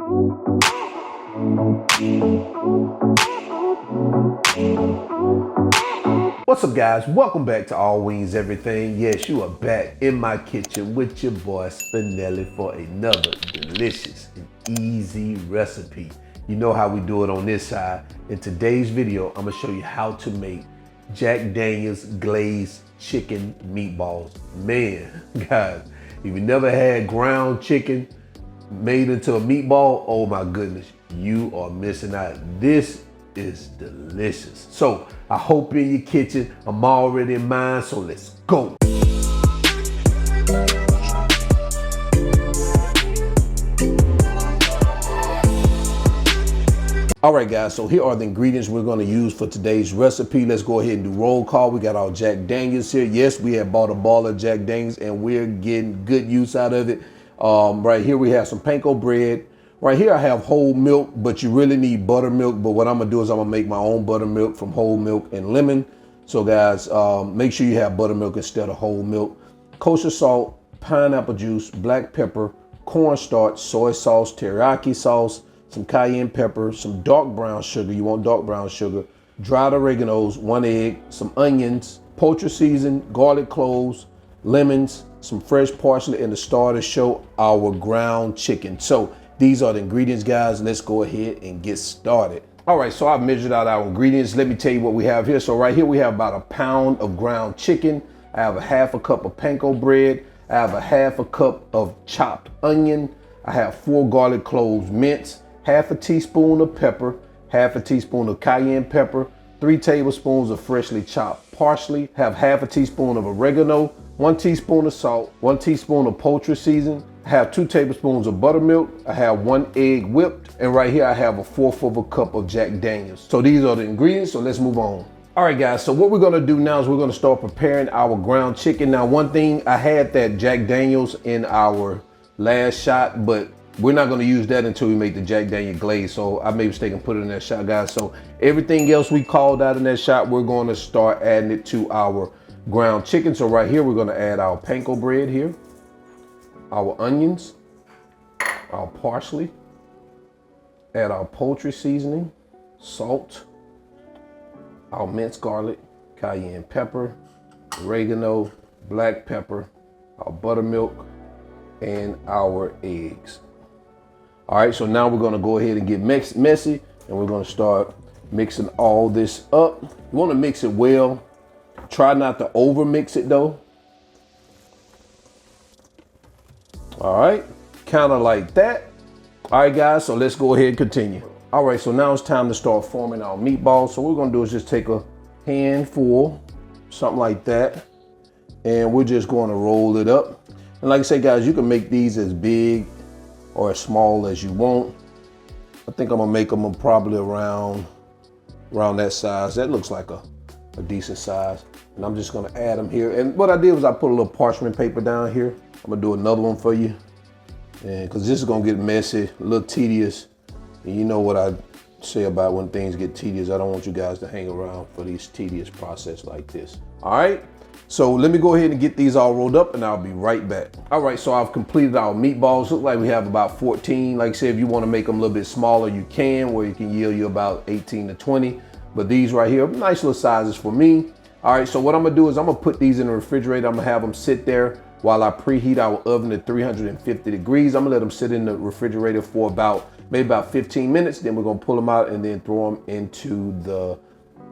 What's up, guys? Welcome back to All Wings Everything. Yes, you are back in my kitchen with your boy Spinelli for another delicious and easy recipe. You know how we do it on this side. In today's video, I'm gonna show you how to make Jack Daniel's glazed chicken meatballs. Man, guys, if you never had ground chicken made into a meatball, oh my goodness, you are missing out. This is delicious. So I hope you're in your kitchen. I'm already in mine, so let's go. All right, guys, so here are the ingredients we're going to use for today's recipe. Let's go ahead and do roll call. We got our Jack Daniels here. Yes, we have bought a ball of Jack Daniels and we're getting good use out of it. Right here we have some Panko Bread. Right here I have whole milk, but you really need buttermilk. But what I'm gonna do is I'm gonna make my own buttermilk from whole milk and lemon. So guys, make sure you have buttermilk instead of whole milk. Kosher salt, pineapple juice, black pepper, cornstarch, soy sauce, teriyaki sauce, some cayenne pepper, some dark brown sugar. You want dark brown sugar, dried oreganos, 1 egg, some onions, poultry season, garlic cloves, lemons, some fresh parsley, and the star to show our ground chicken. So these are the ingredients, guys. Let's go ahead and get started. All right, so I've measured out our ingredients. Let me tell you what we have here. So right here we have about a pound of ground chicken. I have a half a cup of panko bread. I have a half a cup of chopped onion. I have 4 garlic cloves minced, half a teaspoon of pepper, half a teaspoon of cayenne pepper, 3 tablespoons of freshly chopped parsley, have half a teaspoon of oregano, 1 teaspoon of salt, 1 teaspoon of poultry season. I have 2 tablespoons of buttermilk. I have 1 egg whipped. And right here I have 1/4 of a cup of Jack Daniels. So these are the ingredients, so let's move on. All right, guys, so what we're gonna do now is we're gonna start preparing our ground chicken. Now, one thing, I had that Jack Daniels in our last shot, but we're not gonna use that until we make the Jack Daniel glaze. So I made a mistake and put it in that shot, guys. So everything else we called out in that shot, we're gonna start adding it to our ground chicken. So right here, we're gonna add our panko bread here, our onions, our parsley, add our poultry seasoning, salt, our minced garlic, cayenne pepper, oregano, black pepper, our buttermilk, and our eggs. All right, so now we're gonna go ahead and get messy, and we're gonna start mixing all this up. You wanna mix it well. Try not to over mix it though. All right, kind of like that. All right, guys, so let's go ahead and continue. All right, so now it's time to start forming our meatballs. So what we're gonna do is just take a handful, something like that, and we're just gonna roll it up. And like I say, guys, you can make these as big or as small as you want. I think I'm gonna make them probably around that size. That looks like a decent size. And I'm just gonna add them here. And what I did was I put a little parchment paper down here. I'm gonna do another one for you. And cause this is gonna get messy, a little tedious. And you know what I say about when things get tedious. I don't want you guys to hang around for these tedious process like this. All right, so let me go ahead and get these all rolled up and I'll be right back. All right, so I've completed our meatballs. Look like we have about 14. Like I said, if you wanna make them a little bit smaller, you can, where you can yield you about 18 to 20. But these right here, nice little sizes for me. All right, so what I'm gonna do is I'm gonna put these in the refrigerator. I'm gonna have them sit there while I preheat our oven to 350 degrees. I'm gonna let them sit in the refrigerator for maybe about 15 minutes. Then we're gonna pull them out and then throw them into the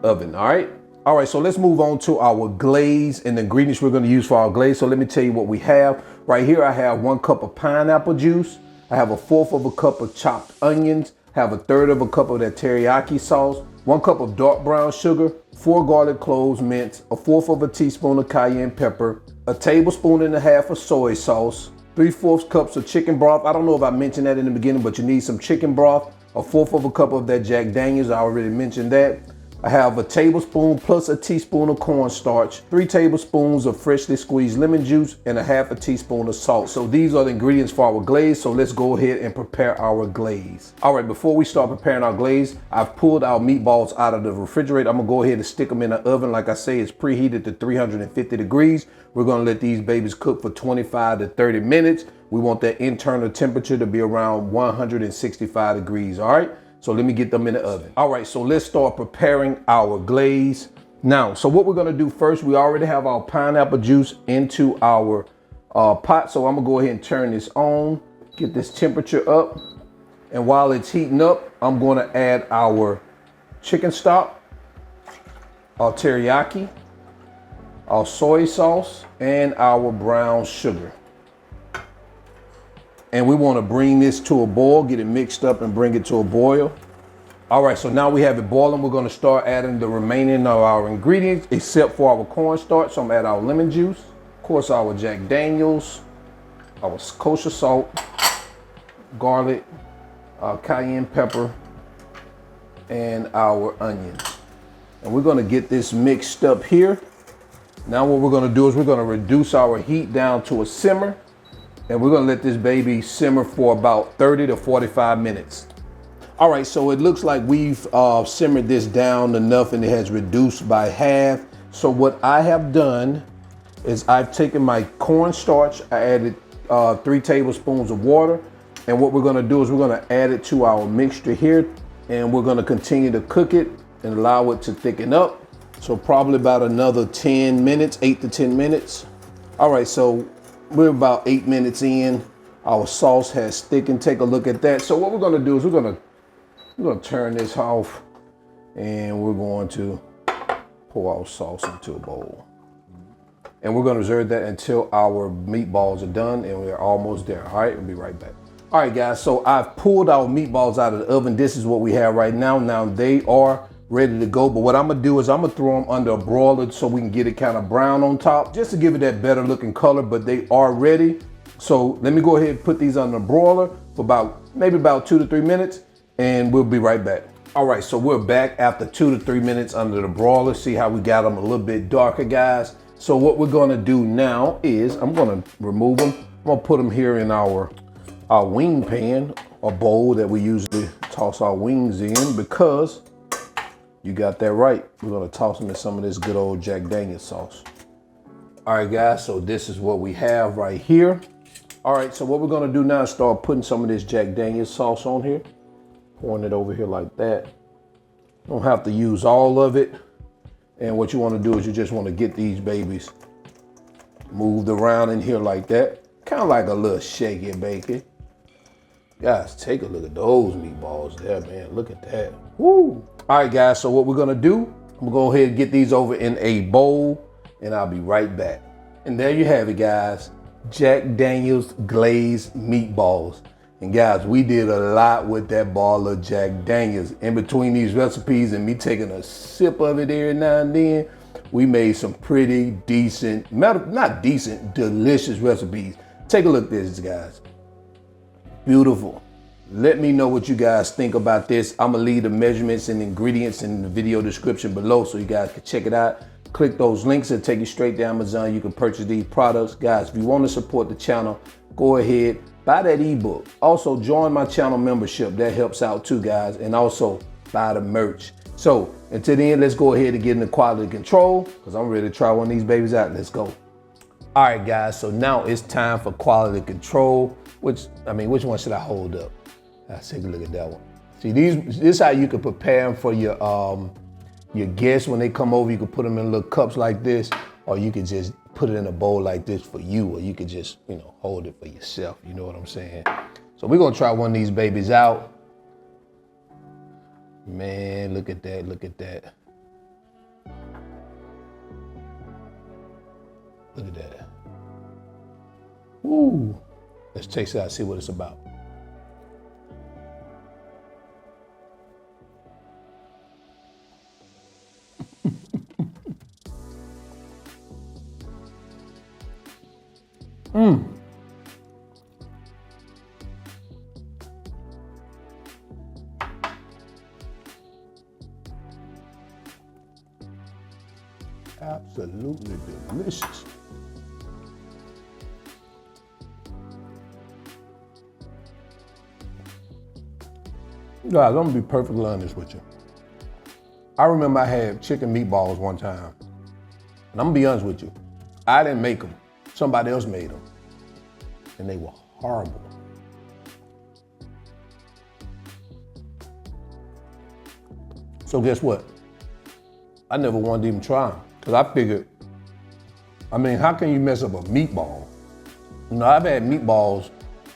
oven, all right? All right, so let's move on to our glaze and the ingredients we're gonna use for our glaze. So let me tell you what we have. Right here, I have 1 cup of pineapple juice. I have 1/4 of a cup of chopped onions. I have 1/3 of a cup of that teriyaki sauce. 1 cup of dark brown sugar, 4 garlic cloves minced, 1/4 of a teaspoon of cayenne pepper, 1.5 tablespoons of soy sauce, 3/4 cups of chicken broth. I don't know if I mentioned that in the beginning, but you need some chicken broth, 1/4 of a cup of that Jack Daniels. I already mentioned that. I have a tablespoon plus a teaspoon of cornstarch, 3 tablespoons of freshly squeezed lemon juice, and a half a teaspoon of salt. So these are the ingredients for our glaze. So let's go ahead and prepare our glaze. All right, before we start preparing our glaze, I've pulled our meatballs out of the refrigerator. I'm gonna go ahead and stick them in the oven. Like I say, it's preheated to 350 degrees. We're gonna let these babies cook for 25 to 30 minutes. We want that internal temperature to be around 165 degrees, all right? So let me get them in the oven. All right, so let's start preparing our glaze. Now, so what we're gonna do first, we already have our pineapple juice into our pot. So I'm gonna go ahead and turn this on, get this temperature up. And while it's heating up, I'm gonna add our chicken stock, our teriyaki, our soy sauce, and our brown sugar. And we want to bring this to a boil, get it mixed up and bring it to a boil. All right, so now we have it boiling. We're going to start adding the remaining of our ingredients, except for our cornstarch. So I'm going to add our lemon juice, of course, our Jack Daniels, our kosher salt, garlic, our cayenne pepper, and our onions. And we're going to get this mixed up here. Now what we're going to do is we're going to reduce our heat down to a simmer. And we're gonna let this baby simmer for about 30 to 45 minutes. All right, so it looks like we've simmered this down enough and it has reduced by half. So what I have done is I've taken my cornstarch, I added 3 tablespoons of water. And what we're gonna do is we're gonna add it to our mixture here, and we're gonna continue to cook it and allow it to thicken up. So probably about another 10 minutes, 8 to 10 minutes. All right, so we're about 8 minutes in. Our sauce has thickened. Take a look at that. So what we're gonna do is we're gonna turn this off, and we're going to pour our sauce into a bowl. And we're gonna reserve that until our meatballs are done, and we're almost there. All right, we'll be right back. All right, guys, so I've pulled our meatballs out of the oven. This is what we have right now. Now they are ready to go, but what I'm gonna do is I'm gonna throw them under a broiler so we can get it kind of brown on top, just to give it that better looking color, but they are ready. So let me go ahead and put these on the broiler for maybe about 2 to 3 minutes, and we'll be right back. All right, so we're back after 2 to 3 minutes under the broiler. See how we got them a little bit darker, guys. So what we're gonna do now is I'm gonna remove them. I'm gonna put them here in our wing pan, a bowl that we usually toss our wings in, because you got that right. We're gonna toss them in some of this good old Jack Daniels sauce. All right, guys, so this is what we have right here. All right, so what we're gonna do now is start putting some of this Jack Daniels sauce on here. Pouring it over here like that. Don't have to use all of it. And what you wanna do is you just wanna get these babies moved around in here like that. Kind of like a little shake and bake it. Guys, take a look at those meatballs there, man. Look at that. Woo! All right, guys, so what we're gonna do, I'm gonna go ahead and get these over in a bowl, and I'll be right back. And there you have it, guys. Jack Daniels glazed meatballs. And guys, we did a lot with that ball of Jack Daniels. In between these recipes and me taking a sip of it every now and then, we made some pretty decent, not decent, delicious recipes. Take a look at this, guys. Beautiful. Let me know what you guys think about this. I'm gonna leave the measurements and ingredients in the video description below so you guys can check it out. Click those links and take you straight to Amazon. You can purchase these products. Guys, if you want to support the channel, go ahead, buy that ebook. Also, join my channel membership. That helps out too, guys. And also, buy the merch. So, until then, let's go ahead and get into quality control, because I'm ready to try one of these babies out. Let's go. All right, guys, so now it's time for quality control. Which one should I hold up? Let's take a look at that one. See, this is how you can prepare them for your guests when they come over. You can put them in little cups like this, or you could just put it in a bowl like this for you, or you could just, hold it for yourself. You know what I'm saying? So we're gonna try one of these babies out. Man, look at that, look at that. Look at that. Woo. Let's taste it out, see what it's about. Absolutely delicious. Guys, I'm gonna be perfectly honest with you. I remember I had chicken meatballs one time. And I'm gonna be honest with you. I didn't make them. Somebody else made them. And they were horrible. So guess what? I never wanted to even try them. Because I figured, I mean, how can you mess up a meatball? You know, I've had meatballs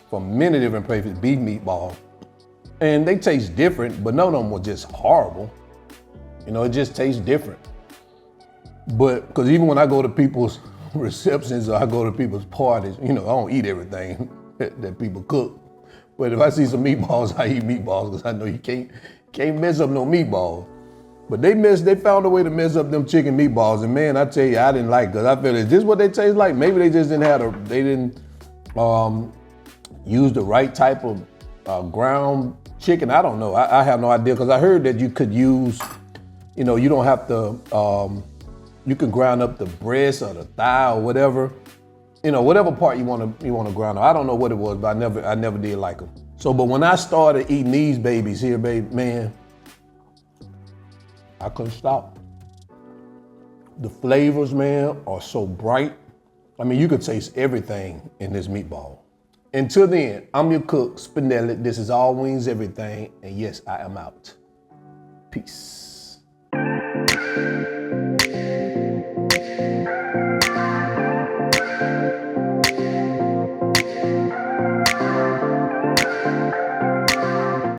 from many different places, beef meatball, and they taste different, but none of them were just horrible. You know, it just tastes different. But, because even when I go to people's receptions or I go to people's parties, you know, I don't eat everything that people cook. But if I see some meatballs, I eat meatballs because I know you can't mess up no meatballs. But they found a way to mess up them chicken meatballs, and man, I tell you, I didn't like it because I feel, is this what they taste like? Maybe they just didn't use the right type of ground chicken. I don't know. I have no idea because I heard that you could use, you know, you don't have to, you can grind up the breast or the thigh or whatever, you know, whatever part you want to grind up. I don't know what it was, but I never did like them. So, but when I started eating these babies here, baby, man, I couldn't stop. The flavors, man, are so bright. I mean, you could taste everything in this meatball. Until then, I'm your cook, Spinelli. This is All Wings Everything, and yes, I am out. Peace.